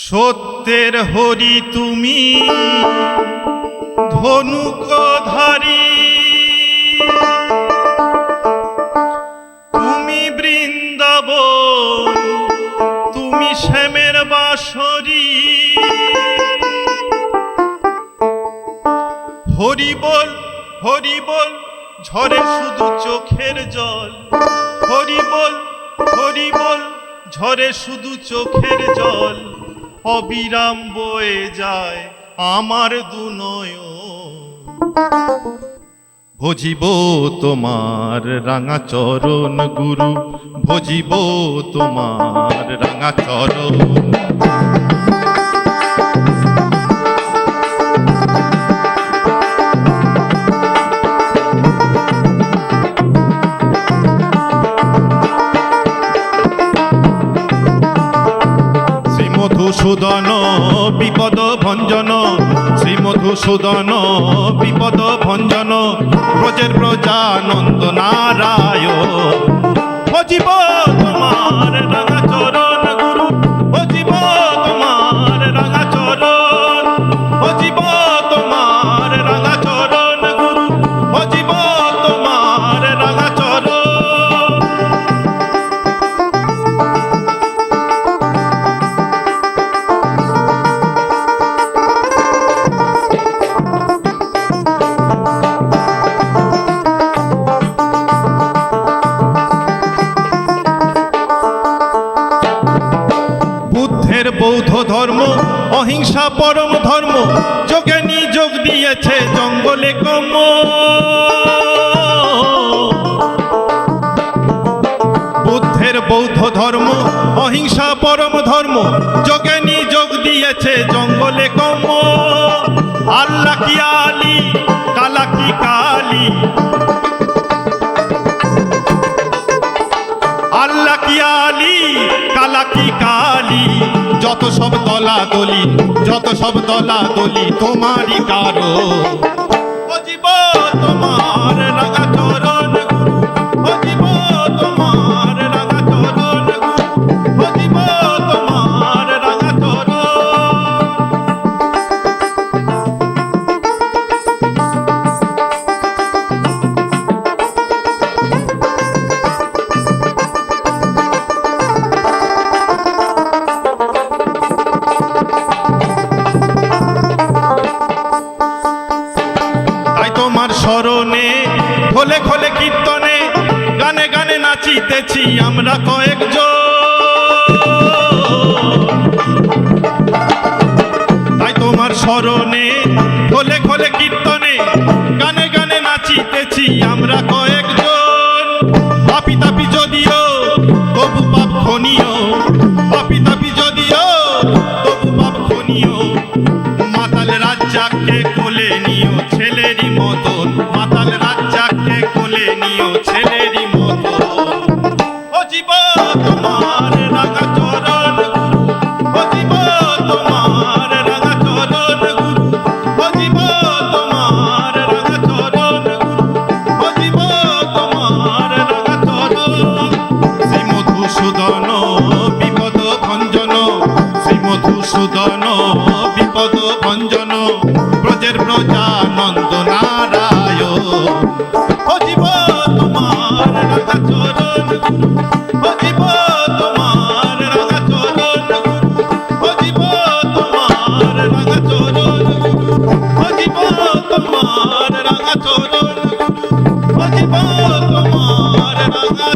সত্যের হরি তুমি ধনুকধারী, তুমি বৃন্দাবন, তুমি শ্যামের বাঁশরী। হরি বল হরি বল ঝরে শুধু চোখের জল, হরি বল হরি বল ঝরে শুধু চোখের জল। অবিরাম বয়ে যায় আমার দুনয়ন, ভজিব তোমার রাঙা চরণ গুরু, ভজিব তোমার রাঙা চরণ। মধুসূদন বিপদ ভঞ্জন, শ্রী মধুসূদন বিপদ ভঞ্জন, ব্রজের ব্রজানন্দ নারায়ণ। ভজিব তোমার রাঙা চরণ গুরু, ভজিব তোমার রাঙা চরণ, ভজিব তোমার রাঙা চরণ গুরু, ভজিব তোমার রাঙা চরণ। বুদ্ধের বৌদ্ধ ধর্ম অহিংসা পরম ধর্ম, যোগে নিযোগ দিয়েছে জঙ্গলে কম। বুদ্ধের বৌদ্ধ ধর্ম অহিংসা পরম ধর্ম, যোগে নিযোগ দিয়েছে জঙ্গলে কম। আল্লাহ কি আলী, কালা কি কালী, আল্লাহ কি আলী, কালা কি কালী। যত সব দলা দলি, যত সব দলা দলি তোমারই কারো। ভজিব তোমার রাঙা চরণ গুরু, ভজিব তোমার রাঙা চরণ গুরু, ভজিব তোমার রাঙা চরণ। স্মরণে খোলে খোলে কীর্তনে, গানে গানে নাচিতেছি আমরা কয়েকজন। তাই তোমার স্মরণে খোলে খোলে কীর্তনে, গানে গানে নাচিতেছি আমরা কয়েকজন। পাপি তাপি যদিও তবু পাপ খনীয়, পাপি তাপি যদিও তবু পাপ খনীয়। মাতাল রাজ্জাককে কোলে নিও ছেলেরই মতন, মাতাল রাজ্জাককে কোলে নিও ছেলেরই মতন। ভজিব তোমার রাঙা চরণ গুরু, ভজিব তোমার রাঙা চরণ গুরু, ভজিব তোমার রাঙা চরণ গুরু, ভজিব তোমার রাঙা চরণ। শ্রী মধুসূদন বিপদ ভঞ্জন, শ্রী মধুসূদন বিপদ ভঞ্জন, ব্রজের ব্রজানন্দ নারায়ণ। ভজিব তোমার রাঙা চরণ গুরু, ভজিব তোমার রাঙা চরণ গুরু, ভজিব তোমার রাঙা চরণ গুরু, ভজিব তোমার রাঙা চরণ গুরু, ভজিব তোমার রাঙা